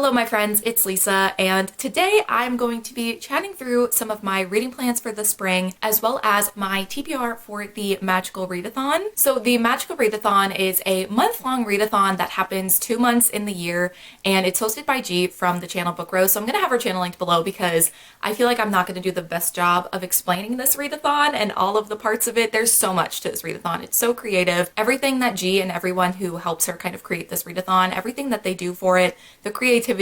Hello my friends, it's Lisa, and today I'm going to be chatting through some of my reading plans for the spring, as well as my TBR for the Magical Readathon. So the Magical Readathon is a month-long readathon that happens 2 months in the year, and it's hosted by G from the channel Book Rose. So I'm going to have her channel linked below because I feel like I'm not going to do the best job of explaining this readathon and all of the parts of it. There's so much to this readathon. It's so creative. Everything that G and everyone who helps her kind of create this readathon, everything that they do for it, the creativity,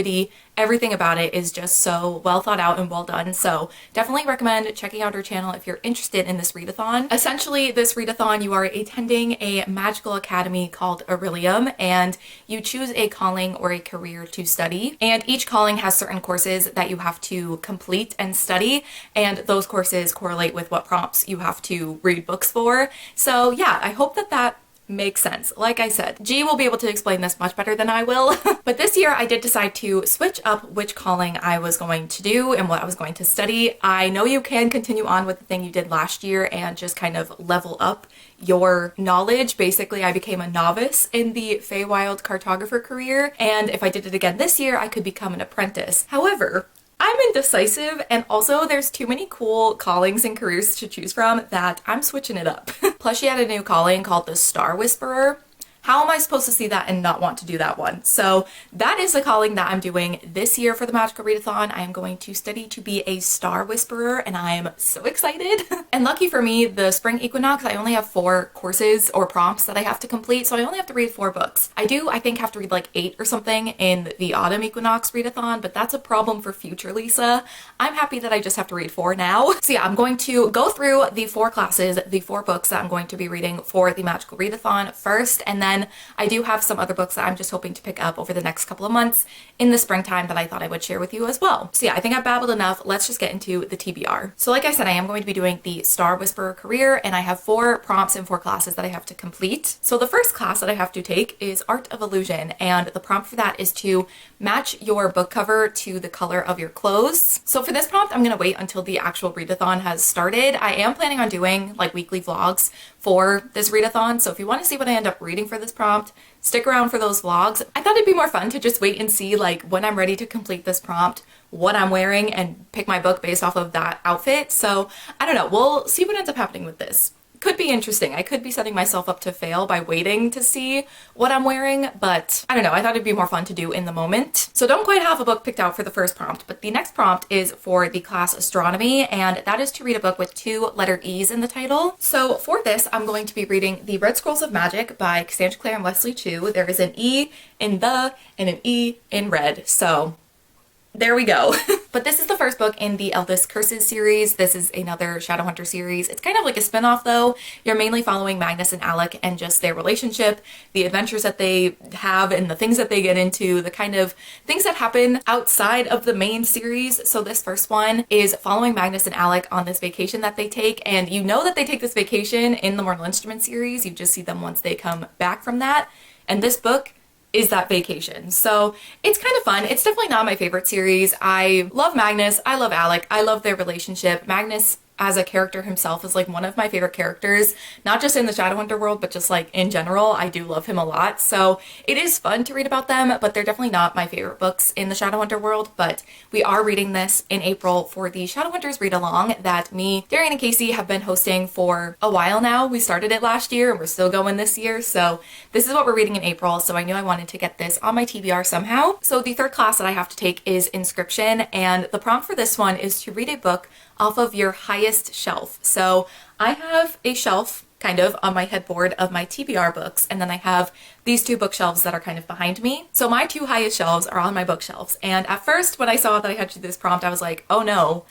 everything about it is just so well thought out and well done. So definitely recommend checking out her channel if you're interested in this readathon. Essentially, this readathon, you are attending a magical academy called Orilium, and you choose a calling or a career to study. And each calling has certain courses that you have to complete and study, and those courses correlate with what prompts you have to read books for. So yeah, I hope that makes sense. Like I said, G will be able to explain this much better than I will. But this year I did decide to switch up which calling I was going to do and what I was going to study. I know you can continue on with the thing you did last year and just kind of level up your knowledge. Basically, I became a novice in the Feywild cartographer career, and if I did it again this year, I could become an apprentice. However, I'm indecisive, and also there's too many cool callings and careers to choose from that I'm switching it up. Plus, she had a new calling called the Star Whisperer. How am I supposed to see that and not want to do that one? So that is the calling that I'm doing this year for the Magical Readathon. I am going to study to be a Star Whisperer, and I am so excited. And lucky for me, the spring equinox, I only have 4 courses or prompts that I have to complete, so I only have to read 4 books. I think, have to read like 8 or something in the autumn equinox readathon, but that's a problem for future Lisa. I'm happy that I just have to read 4 now. So yeah, I'm going to go through the 4 classes, the 4 books that I'm going to be reading for the Magical Readathon first, and then I do have some other books that I'm just hoping to pick up over the next couple of months in the springtime that I thought I would share with you as well. So yeah, I think I've babbled enough. Let's just get into the TBR. So like I said, I am going to be doing the Star Whisperer career, and I have 4 prompts and 4 classes that I have to complete. So the first class that I have to take is Art of Illusion, and the prompt for that is to match your book cover to the color of your clothes. So for this prompt, I'm going to wait until the actual readathon has started. I am planning on doing like weekly vlogs for this readathon, so if you want to see what I end up reading for this prompt, stick around for those vlogs. I thought it'd be more fun to just wait and see like when I'm ready to complete this prompt, what I'm wearing, and pick my book based off of that outfit. So I don't know, we'll see what ends up happening with this. Could be interesting. I could be setting myself up to fail by waiting to see what I'm wearing, but I don't know, I thought it'd be more fun to do in the moment. So don't quite have a book picked out for the first prompt, but the next prompt is for the class Astronomy, and that is to read a book with 2 letter E's in the title. So for this, I'm going to be reading The Red Scrolls of Magic by Cassandra Clare and Wesley Chu. There is an E in the and an E in red, so there we go. But this is the first book in the Eldest Curses series. This is another Shadowhunter series. It's kind of like a spin-off though. You're mainly following Magnus and Alec and just their relationship, the adventures that they have and the things that they get into, the kind of things that happen outside of the main series. So this first one is following Magnus and Alec on this vacation that they take, and you know that they take this vacation in the Mortal Instrument series. You just see them once they come back from that. And this book is that vacation. So it's kind of fun. It's definitely not my favorite series. I love Magnus. I love Alec. I love their relationship. Magnus as a character himself is like one of my favorite characters, not just in the Shadowhunter world, but just like in general. I do love him a lot. So it is fun to read about them, but they're definitely not my favorite books in the Shadowhunter world. But we are reading this in April for the Shadowhunters read along that me, Darian, and Casey have been hosting for a while now. We started it last year and we're still going this year. So this is what we're reading in April. So I knew I wanted to get this on my TBR somehow. So the third class that I have to take is Inscription, and the prompt for this one is to read a book off of your highest shelf. So I have a shelf kind of on my headboard of my TBR books, and then I have these 2 bookshelves that are kind of behind me. So my 2 highest shelves are on my bookshelves, and at first when I saw that I had to do this prompt, I was like, oh no,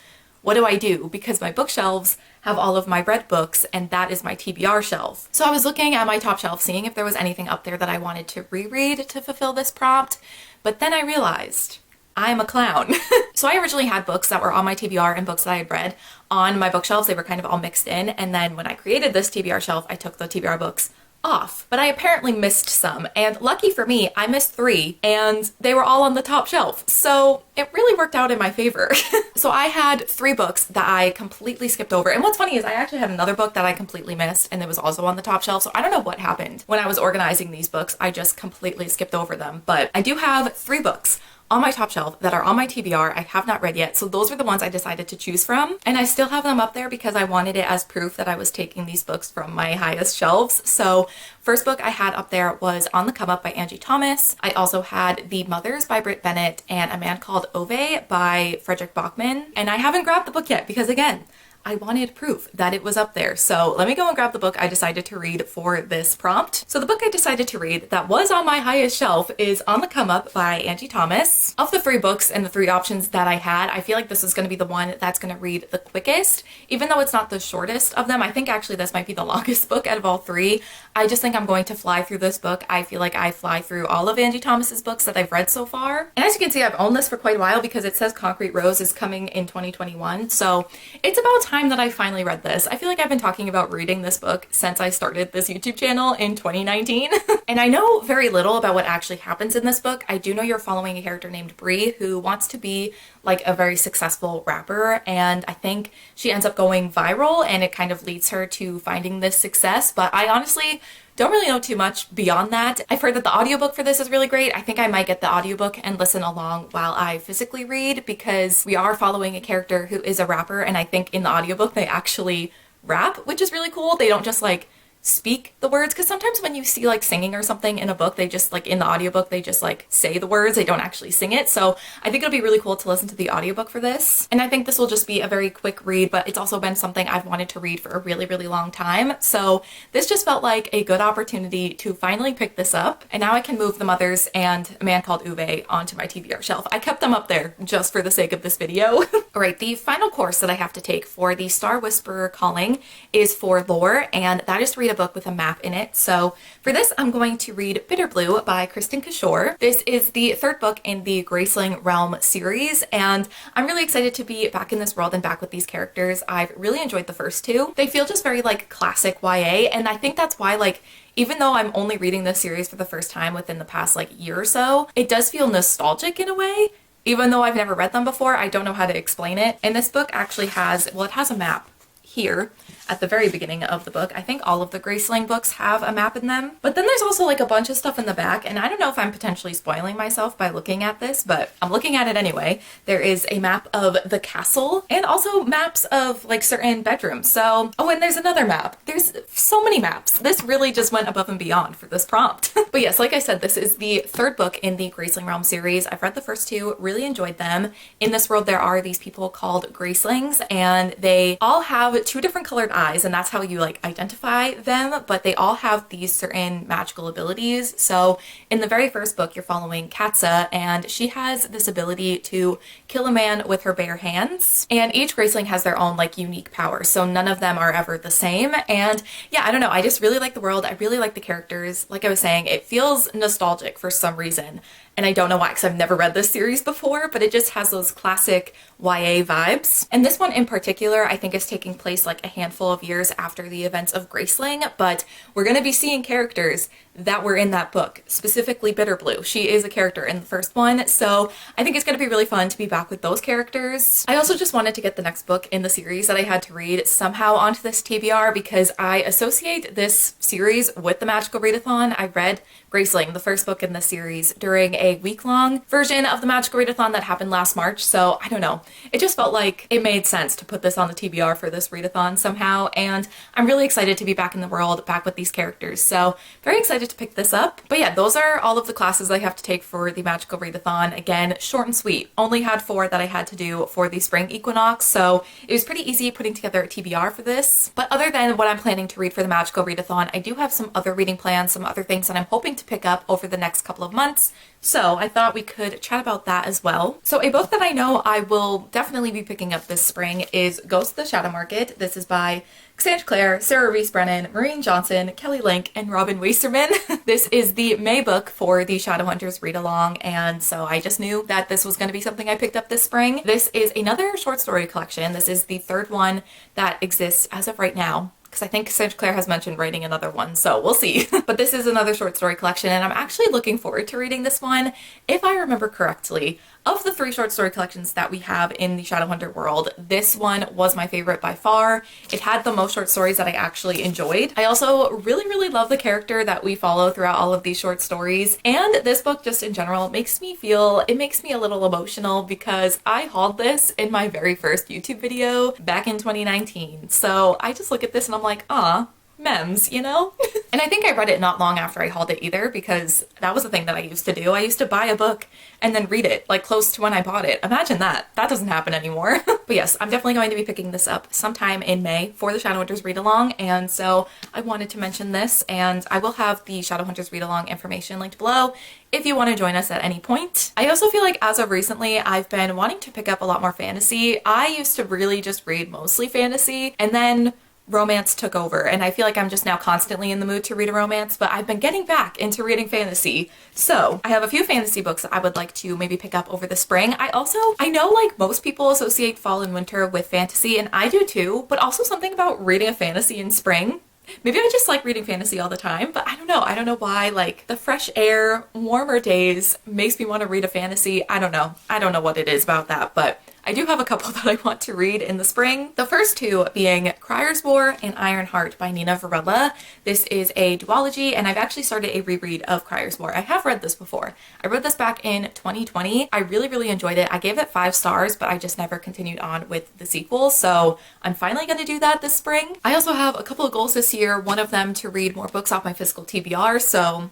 what do I do? Because my bookshelves have all of my read books, and that is my TBR shelf. So I was looking at my top shelf, seeing if there was anything up there that I wanted to reread to fulfill this prompt, but then I realized I'm a clown. So I originally had books that were on my TBR and books that I had read on my bookshelves. They were kind of all mixed in, and then when I created this TBR shelf, I took the TBR books off. But I apparently missed some, and lucky for me, I missed 3, and they were all on the top shelf. So it really worked out in my favor. So I had 3 books that I completely skipped over. And what's funny is I actually had another book that I completely missed, and it was also on the top shelf. So I don't know what happened when I was organizing these books. I just completely skipped over them. But I do have 3 books on my top shelf that are on my TBR I have not read yet. So those were the ones I decided to choose from. And I still have them up there because I wanted it as proof that I was taking these books from my highest shelves. So first book I had up there was On the Come Up by Angie Thomas. I also had The Mothers by Britt Bennett and A Man Called Ove by Frederick Bachman. And I haven't grabbed the book yet because, again, I wanted proof that it was up there. So let me go and grab the book I decided to read for this prompt. So the book I decided to read that was on my highest shelf is On the Come Up by Angie Thomas. Of the 3 books and the 3 options that I had, I feel like this is going to be the one that's going to read the quickest. Even though it's not the shortest of them, I think actually this might be the longest book out of all 3. I just think I'm going to fly through this book. I feel like I fly through all of Angie Thomas's books that I've read so far. And as you can see, I've owned this for quite a while because it says Concrete Rose is coming in 2021. So it's about time that I finally read this. I feel like I've been talking about reading this book since I started this YouTube channel in 2019. And I know very little about what actually happens in this book. I do know you're following a character named Bree who wants to be like a very successful rapper, and I think she ends up going viral and it kind of leads her to finding this success. But I honestly don't really know too much beyond that. I've heard that the audiobook for this is really great. I think I might get the audiobook and listen along while I physically read because we are following a character who is a rapper, and I think in the audiobook they actually rap, which is really cool. They don't just like speak the words, because sometimes when you see like singing or something in a book, they just like in the audiobook they just like say the words, they don't actually sing it. So I think it'll be really cool to listen to the audiobook for this, and I think this will just be a very quick read, but it's also been something I've wanted to read for a really long time. So this just felt like a good opportunity to finally pick this up, and now I can move The Mothers and A Man Called Uwe onto my TBR shelf. I kept them up there just for the sake of this video. All right, the final course that I have to take for the Star Whisperer calling is for lore, and that is to read a book with a map in it. So for this, I'm going to read Bitter Blue by Kristen Kishore. This is the 3rd book in the Graceling Realm series, and I'm really excited to be back in this world and back with these characters. I've really enjoyed the first 2. They feel just very like classic YA, and I think that's why, like, even though I'm only reading this series for the first time within the past like year or so, it does feel nostalgic in a way. Even though I've never read them before, I don't know how to explain it. And this book actually has, well, it has a map here at the very beginning of the book. I think all of the Graceling books have a map in them. But then there's also like a bunch of stuff in the back, and I don't know if I'm potentially spoiling myself by looking at this, but I'm looking at it anyway. There is a map of the castle and also maps of like certain bedrooms. So, oh, and there's another map. There's so many maps. This really just went above and beyond for this prompt. But yes, like I said, this is the 3rd book in the Graceling Realm series. I've read the first 2, really enjoyed them. In this world, there are these people called Gracelings, and they all have 2 different colored eyes, and that's how you like identify them, but they all have these certain magical abilities. So in the very first book, you're following Katza, and she has this ability to kill a man with her bare hands, and each Graceling has their own like unique power, so none of them are ever the same. And yeah, I don't know, I just really like the world. I really like the characters. Like I was saying, it feels nostalgic for some reason, and I don't know why, because I've never read this series before, but it just has those classic YA vibes. And this one in particular, I think is taking place like a handful of years after the events of Graceling, but we're going to be seeing characters that were in that book, specifically Bitter Blue. She is a character in the first one, so I think it's going to be really fun to be back with those characters. I also just wanted to get the next book in the series that I had to read somehow onto this TBR because I associate this series with the Magical Readathon. I read Graceling, the first book in the series, during a week-long version of the Magical Readathon that happened last March, so I don't know. It just felt like it made sense to put this on the TBR for this readathon somehow, and I'm really excited to be back in the world, back with these characters, so very excited to pick this up. But yeah, those are all of the classes I have to take for the Magical Readathon. Again, short and sweet. Only had 4 that I had to do for the spring equinox, so it was pretty easy putting together a TBR for this. But other than what I'm planning to read for the Magical Readathon, I do have some other reading plans, some other things that I'm hoping to pick up over the next couple of months, so I thought we could chat about that as well. So a book that I know I will definitely be picking up this spring is Ghost of the Shadow Market. This is by Cassandra Clare, Sarah Reese Brennan, Maureen Johnson, Kelly Link, and Robin Wasterman. This is the May book for the Shadowhunters read along, and so I just knew that this was going to be something I picked up this spring. This is another short story collection. This is the 3rd one that exists as of right now, because I think Cassandra Clare has mentioned writing another one, so we'll see. But this is another short story collection, and I'm actually looking forward to reading this one. If I remember correctly, of the 3 short story collections that we have in the Shadowhunter world, this one was my favorite by far. It had the most short stories that I actually enjoyed. I also really love the character that we follow throughout all of these short stories, and this book just in general makes me a little emotional because I hauled this in my very first YouTube video back in 2019. So I just look at this and I'm like, ah, memes, you know? And I think I read it not long after I hauled it either, because that was the thing that I used to do. I used to buy a book and then read it like close to when I bought it. Imagine that. That doesn't happen anymore. But yes, I'm definitely going to be picking this up sometime in May for the Shadowhunters read along, and so I wanted to mention this, and I will have the Shadowhunters read along information linked below if you want to join us at any point. I also feel like as of recently, I've been wanting to pick up a lot more fantasy. I used to really just read mostly fantasy, and then romance took over, and I feel like I'm just now constantly in the mood to read a romance, but I've been getting back into reading fantasy. So I have a few fantasy books that I would like to maybe pick up over the spring. I know like most people associate fall and winter with fantasy, and I do too, but also something about reading a fantasy in spring. Maybe I just like reading fantasy all the time, but I don't know. I don't know why, like, the fresh air, warmer days makes me want to read a fantasy. I don't know. I don't know what it is about that, but I do have a couple that I want to read in the spring. The first two being Criers War and Ironheart by Nina Varela. This is a duology, and I've actually started a reread of Criers War. I have read this before. I read this back in 2020. I really enjoyed it. I gave it 5 stars, but I just never continued on with the sequel, so I'm finally going to do that this spring. I also have a couple of goals this year, one of them to read more books off my physical TBR, so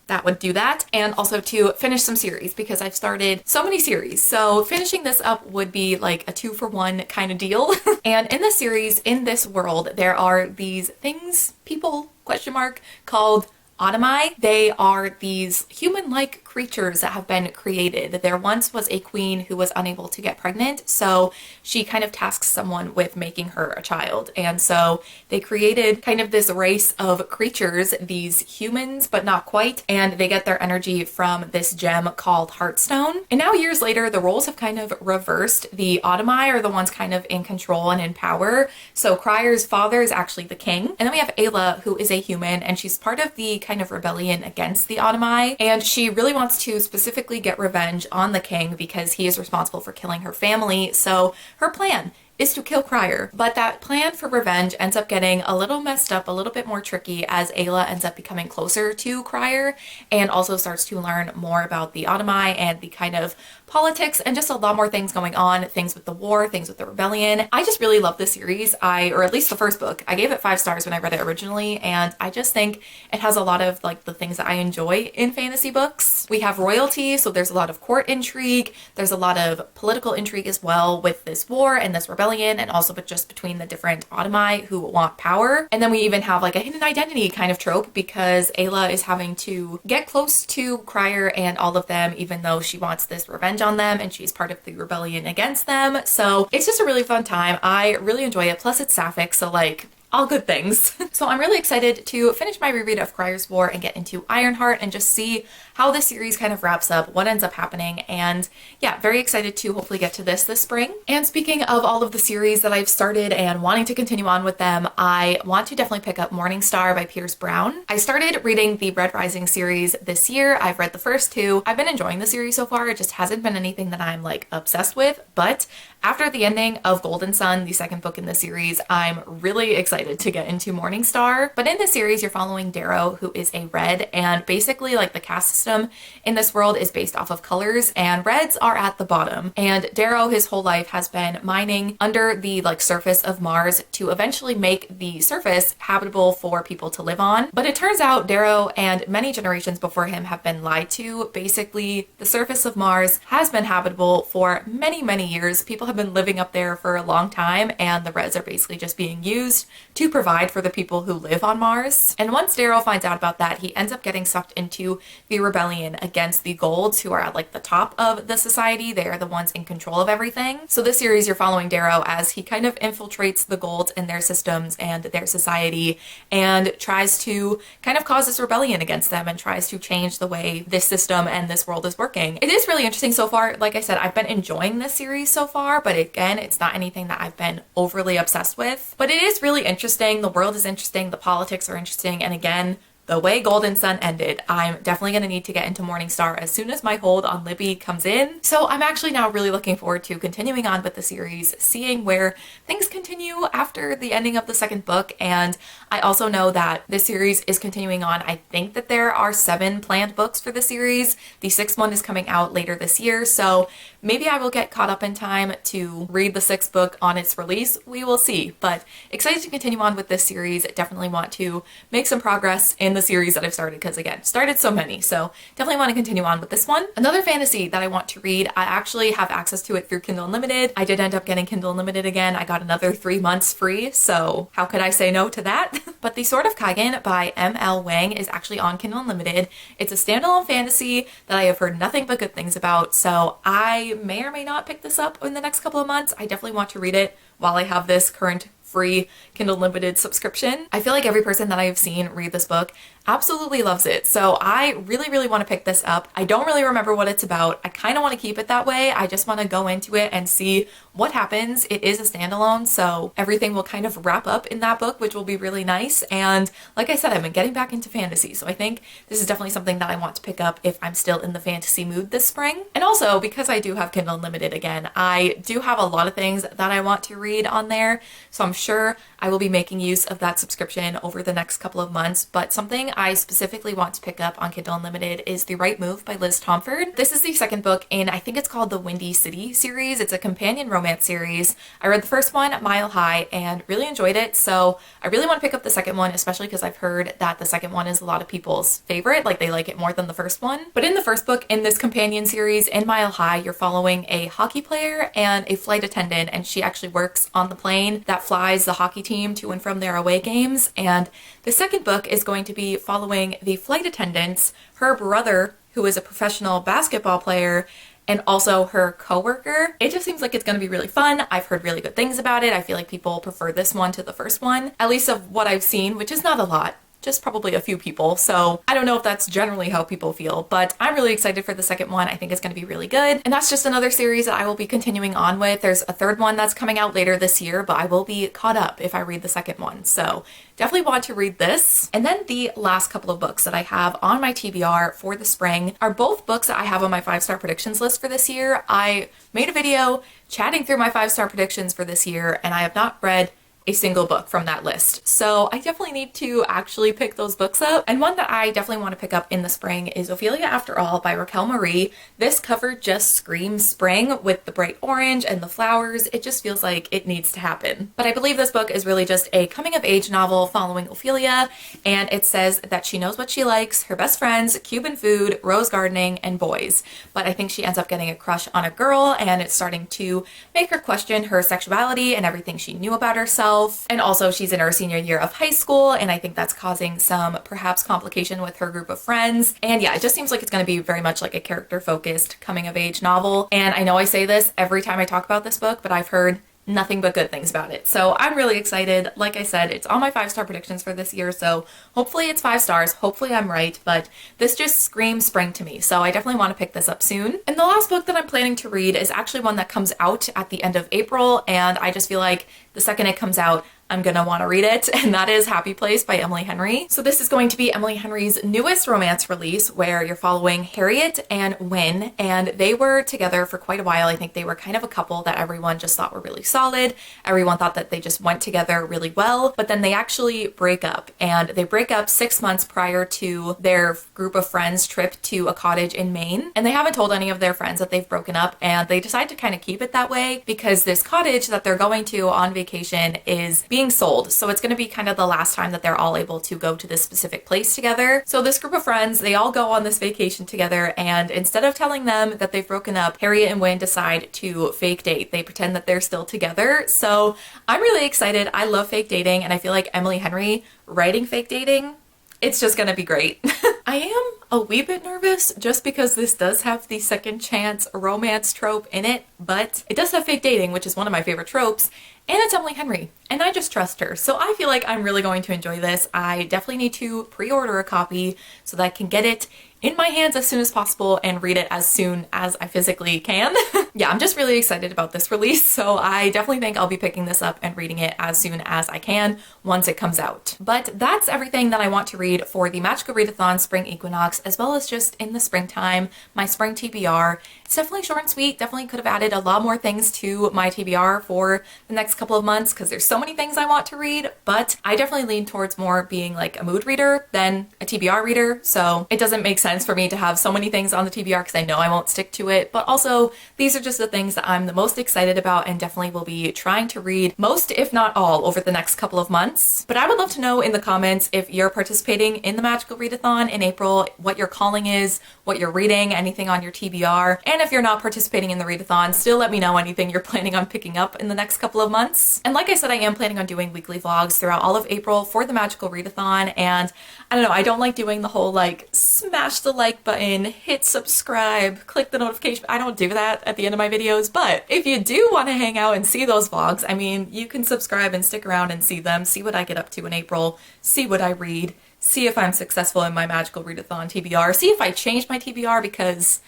that would do that, and also to finish some series because I've started so many series. So finishing this up would be like a 2-for-1 kind of deal. And in this series, in this world, there are these things, people, question mark, called Automai. They are these human-like creatures that have been created. There once was a queen who was unable to get pregnant, so she kind of tasks someone with making her a child. And so they created kind of this race of creatures, these humans, but not quite, and they get their energy from this gem called Heartstone. And now years later, the roles have kind of reversed. The Automai are the ones kind of in control and in power. So Crier's father is actually the king. And then we have Ayla, who is a human, and she's part of the kind of rebellion against the Automai, and she really wants to specifically get revenge on the king because he is responsible for killing her family. So her plan is to kill Crier. But that plan for revenge ends up getting a little messed up, a little bit more tricky, as Ayla ends up becoming closer to Crier and also starts to learn more about the Automai and the kind of politics and just a lot more things going on, things with the war, things with the rebellion. I just really love this series, or at least the first book. I gave it 5 stars when I read it originally, and I just think it has a lot of like the things that I enjoy in fantasy books. We have royalty, so there's a lot of court intrigue, there's a lot of political intrigue as well with this war and this rebellion, and also but just between the different Automai who want power. And then we even have like a hidden identity kind of trope because Ayla is having to get close to Crier and all of them, even though she wants this revenge on them and she's part of the rebellion against them. So it's just a really fun time. I really enjoy it. Plus it's sapphic, so like all good things. So I'm really excited to finish my reread of Criers War and get into Ironheart and just see how this series kind of wraps up, what ends up happening, and yeah, very excited to hopefully get to this spring. And speaking of all of the series that I've started and wanting to continue on with them, I want to definitely pick up Morning Star by Pierce Brown. I started reading the Red Rising series this year. I've read the first 2. I've been enjoying the series so far. It just hasn't been anything that I'm like obsessed with, but after the ending of Golden Sun, the second book in the series, I'm really excited to get into Morning Star. But in this series, you're following Darrow, who is a red, and basically like the caste system in this world is based off of colors, and reds are at the bottom. And Darrow, his whole life, has been mining under the like surface of Mars to eventually make the surface habitable for people to live on. But it turns out Darrow and many generations before him have been lied to. Basically, the surface of Mars has been habitable for many years. People have been living up there for a long time, and the reds are basically just being used to provide for the people who live on Mars. And once Darrow finds out about that, he ends up getting sucked into the rebellion against the Golds, who are at like the top of the society. They are the ones in control of everything. So this series, you're following Darrow as he kind of infiltrates the Golds and their systems and their society and tries to kind of cause this rebellion against them and tries to change the way this system and this world is working. It is really interesting so far. Like I said, I've been enjoying this series so far, but again, it's not anything that I've been overly obsessed with. But it is really interesting. The world is interesting. The politics are interesting. And again, the way Golden Sun ended, I'm definitely going to need to get into Morningstar as soon as my hold on Libby comes in. So I'm actually now really looking forward to continuing on with the series, seeing where things continue after the ending of the second book. And I also know that this series is continuing on. I think that there are 7 planned books for the series. The 6th one is coming out later this year, so maybe I will get caught up in time to read the 6th book on its release. We will see, but excited to continue on with this series. Definitely want to make some progress in the series that I've started because, again, started so many, so definitely want to continue on with this one. Another fantasy that I want to read, I actually have access to it through Kindle Unlimited. I did end up getting Kindle Unlimited again. I got another 3 months free, so how could I say no to that? But The Sword of Kaigen by M.L. Wang is actually on Kindle Unlimited. It's a standalone fantasy that I have heard nothing but good things about, so I may or may not pick this up in the next couple of months. I definitely want to read it while I have this current free Kindle Unlimited subscription. I feel like every person that I've seen read this book absolutely loves it. So I really want to pick this up. I don't really remember what it's about. I kind of want to keep it that way. I just want to go into it and see what happens. It is a standalone, so everything will kind of wrap up in that book, which will be really nice. And like I said, I've been getting back into fantasy, so I think this is definitely something that I want to pick up if I'm still in the fantasy mood this spring. And also, because I do have Kindle Unlimited again, I do have a lot of things that I want to read on there, so I'm sure I will be making use of that subscription over the next couple of months. But something I specifically want to pick up on Kindle Unlimited is The Right Move by Liz Tomford. This is the second book in, I think it's called the Windy City series. It's a companion romance series. I read the first one, Mile High, and really enjoyed it, so I really want to pick up the second one, especially because I've heard that the second one is a lot of people's favorite, like they like it more than the first one. But in the first book in this companion series, in Mile High, you're following a hockey player and a flight attendant, and she actually works on the plane that flies the hockey team to and from their away games. And the second book is going to be following the flight attendants, her brother, who is a professional basketball player, and also her coworker. It just seems like it's going to be really fun. I've heard really good things about it. I feel like people prefer this one to the first one, at least of what I've seen, which is not a lot. Just probably a few people, so I don't know if that's generally how people feel, but I'm really excited for the second one. I think it's going to be really good, and that's just another series that I will be continuing on with. There's a third one that's coming out later this year, but I will be caught up if I read the second one, so definitely want to read this. And then the last couple of books that I have on my TBR for the spring are both books that I have on my 5-star predictions list for this year. I made a video chatting through my 5-star predictions for this year, and I have not read a single book from that list. So I definitely need to actually pick those books up. And one that I definitely want to pick up in the spring is Ophelia After All by Raquel Marie. This cover just screams spring with the bright orange and the flowers. It just feels like it needs to happen. But I believe this book is really just a coming of age novel following Ophelia, and it says that she knows what she likes, her best friends, Cuban food, rose gardening, and boys. But I think she ends up getting a crush on a girl, and it's starting to make her question her sexuality and everything she knew about herself. And also she's in her senior year of high school, and I think that's causing some perhaps complication with her group of friends. And yeah, it just seems like it's going to be very much like a character focused coming of age novel. And I know I say this every time I talk about this book, but I've heard nothing but good things about it. So I'm really excited. Like I said, it's on my 5-star predictions for this year, so hopefully it's 5 stars. Hopefully I'm right, but this just screams spring to me, so I definitely want to pick this up soon. And the last book that I'm planning to read is actually one that comes out at the end of April, and I just feel like the second it comes out, I'm gonna want to read it, and that is Happy Place by Emily Henry. So this is going to be Emily Henry's newest romance release, where you're following Harriet and Wynne, and they were together for quite a while. I think they were kind of a couple that everyone just thought were really solid. Everyone thought that they just went together really well, but then they actually break up, and they break up 6 months prior to their group of friends trip to a cottage in Maine, and they haven't told any of their friends that they've broken up, and they decide to kind of keep it that way because this cottage that they're going to on vacation is being sold. So it's going to be kind of the last time that they're all able to go to this specific place together. So this group of friends, they all go on this vacation together, and instead of telling them that they've broken up, Harriet and Wynne decide to fake date. They pretend that they're still together. So I'm really excited. I love fake dating, and I feel like Emily Henry writing fake dating, it's just gonna be great. I am a wee bit nervous just because this does have the second chance romance trope in it, but it does have fake dating, which is one of my favorite tropes, and it's Emily Henry, and I just trust her. So I feel like I'm really going to enjoy this. I definitely need to pre-order a copy so that I can get it in my hands as soon as possible and read it as soon as I physically can yeah, I'm just really excited about this release, so I definitely think I'll be picking this up and reading it as soon as I can once it comes out. But that's everything that I want to read for the Magical Readathon Spring Equinox, as well as just in the springtime, my spring TBR. It's definitely short and sweet, definitely could have added a lot more things to my TBR for the next couple of months because there's so many things I want to read, but I definitely lean towards more being like a mood reader than a TBR reader, so it doesn't make sense for me to have so many things on the TBR because I know I won't stick to it, but also these are just the things that I'm the most excited about and definitely will be trying to read most, if not all, over the next couple of months. But I would love to know in the comments if you're participating in the Magical Readathon in April, what your calling is, what you're reading, anything on your TBR, and if you're not participating in the readathon, still let me know anything you're planning on picking up in the next couple of months. And like I said, I am planning on doing weekly vlogs throughout all of April for the Magical Readathon, and I don't know, I don't like doing the whole like smash the like button, hit subscribe, click the notification. I don't do that at the end of my videos, but if you do want to hang out and see those vlogs, I mean, you can subscribe and stick around and see them, see what I get up to in April, see what I read, see if I'm successful in my Magical Readathon TBR, see if I change my TBR because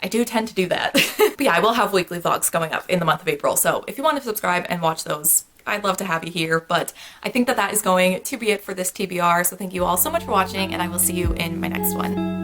I do tend to do that. But yeah, I will have weekly vlogs going up in the month of April, so if you want to subscribe and watch those, I'd love to have you here, but I think that is going to be it for this TBR, so thank you all so much for watching, and I will see you in my next one.